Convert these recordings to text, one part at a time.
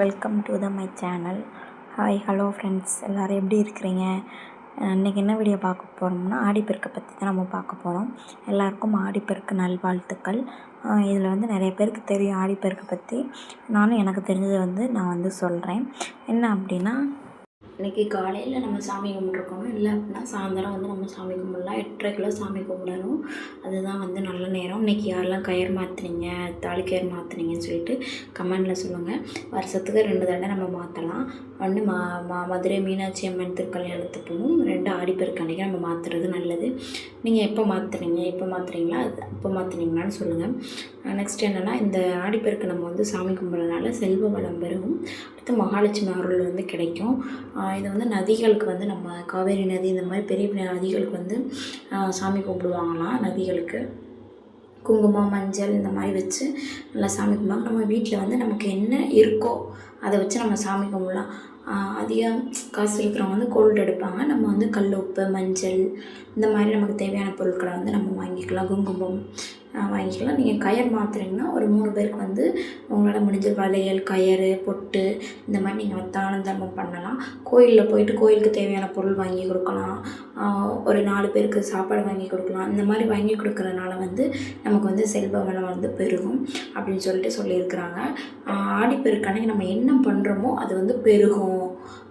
Welcome to my channel. Hi hello friends, எல்லோரும் எப்படி இருக்கிறீங்க? இன்றைக்கி என்ன வீடியோ பார்க்க போகிறோம்னா ஆடிப்பெருக்கை பற்றி தான் நம்ம பார்க்க போகிறோம். எல்லாருக்கும் ஆடிப்பெருக்கு நல்வாழ்த்துக்கள். இதில் நிறைய பேருக்கு தெரியும் ஆடிப்பெருக்கை பற்றி. நானும் எனக்கு தெரிஞ்சதை நான் சொல்கிறேன். என்ன அப்படின்னா, இன்றைக்கி காலையில் நம்ம சாமி கும்பிட்ருக்கணும். இல்லை அப்படின்னா சாயந்தரம் நம்ம சாமி கும்பிடலாம். 8:30க்குள்ளே சாமி கும்பிடணும். அதுதான் நல்ல நேரம். இன்றைக்கி யாரெல்லாம் கயிறு மாற்றுனீங்க, தாலி கயிறு மாற்றுனீங்கன்னு சொல்லிட்டு கமெண்டில் சொல்லுங்கள். வருஷத்துக்கு 2 தடவை நம்ம மாற்றலாம். ஒன்று மதுரை மீனாட்சி அம்மன் திருக்கல்யாணத்துக்கும், 2 ஆடிப்பெருக்கு அன்றைக்கி நம்ம மாற்றுறது நல்லது. நீங்கள் எப்போ மாற்றுறீங்களா அப்போ மாற்றுனீங்களான்னு சொல்லுங்கள். நெக்ஸ்ட் என்னென்னா, இந்த ஆடிப்பெருக்கு நம்ம சாமி கும்பிட்றதுனால செல்வ வளம் பெருகும். அடுத்து மகாலட்சுமி அருள் கிடைக்கும். இது நதிகளுக்கு நம்ம காவேரி நதி, இந்த மாதிரி பெரிய பெரிய நதிகளுக்கு சாமி கும்பிடுவாங்களாம். நதிகளுக்கு குங்குமம், மஞ்சள் இந்த மாதிரி வச்சு நல்லா சாமி கும்பிடுவாங்க. நம்ம வீட்டில் நமக்கு என்ன இருக்கோ அதை வச்சு நம்ம சாமி கும்பிடலாம். அதிகம் காசு இருக்கிறவங்க கோல்டு எடுப்பாங்க. நம்ம கல் உப்பு, மஞ்சள் இந்த மாதிரி நமக்கு தேவையான பொருட்களை நம்ம வாங்கிக்கலாம். குங்குமம் வாங்கிக்கலாம். நீங்கள் கயிறு மாற்றுறீங்கன்னா ஒரு 3 பேருக்கு உங்களால் முடிஞ்ச வளையல், கயிறு, பொட்டு இந்த மாதிரி நீங்கள் தான தர்மம் பண்ணலாம். கோயிலில் போயிட்டு கோயிலுக்கு தேவையான பொருள் வாங்கி கொடுக்கலாம். ஒரு 4 பேருக்கு சாப்பாடு வாங்கி கொடுக்கலாம். இந்த மாதிரி வாங்கி கொடுக்குறதுனால நமக்கு செல்வ வளம் பெருகும் அப்படின்னு சொல்லியிருக்கிறாங்க. ஆடிப்பெருக்கு அன்னைக்கு நம்ம என்ன பண்ணுறோமோ அது பெருகும்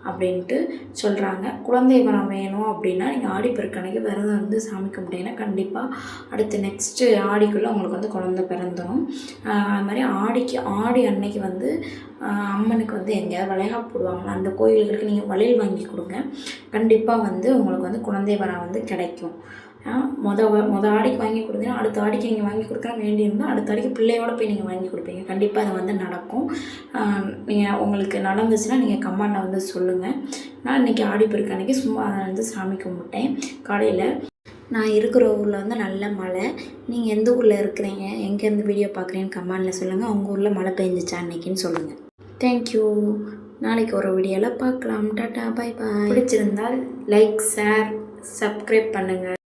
அப்படின்ட்டு சொல்கிறாங்க. குழந்தை வரம் வேணும் அப்படின்னா நீங்கள் ஆடிப்பெருக்கு அன்னைக்கு விரதம் சாமி கும்பிட்டீங்கன்னா கண்டிப்பாக அடுத்து நெக்ஸ்ட்டு ஆடிக்குள்ளே உங்களுக்கு குழந்தை பிறந்துடும். அது மாதிரி ஆடி அன்னைக்கு அம்மனுக்கு எங்கேயாவது வளைகாப்பு போடுவாங்களா, அந்த கோயில்களுக்கு நீங்கள் வளையல் வாங்கி கொடுங்க. கண்டிப்பாக உங்களுக்கு குழந்தை வரம் கிடைக்கும். மொதல் ஆடிக்கு வாங்கி கொடுத்தீங்கன்னா அடுத்த ஆடிக்கு நீங்கள் வாங்கி கொடுக்கலாம். வேண்டியிருந்தால் அடுத்த ஆடிக்கு பிள்ளையோட போய் நீங்கள் வாங்கி கொடுப்பீங்க. கண்டிப்பாக அது நடக்கும். நீங்கள் உங்களுக்கு நடந்துச்சுன்னா நீங்கள் கமெண்டில் சொல்லுங்கள். நான் இன்றைக்கி ஆடிப்பெருக்கு அன்றைக்கி சும்மா சாமி கும்பிட்டேன் காலையில். நான் இருக்கிற ஊரில் நல்ல மழை. நீங்கள் எந்த ஊரில் இருக்கிறீங்க, எங்கேருந்து வீடியோ பார்க்குறீங்கன்னு கமெண்டில் சொல்லுங்கள். உங்கள் ஊரில் மழை பெஞ்சிச்சா அன்றைக்கின்னு சொல்லுங்கள். தேங்க்யூ. நாளைக்கு ஒரு வீடியோவில் பார்க்கலாம். Tata, bye bye. பிடிச்சிருந்தால் லைக், ஷேர், சப்ஸ்கிரைப் பண்ணுங்கள்.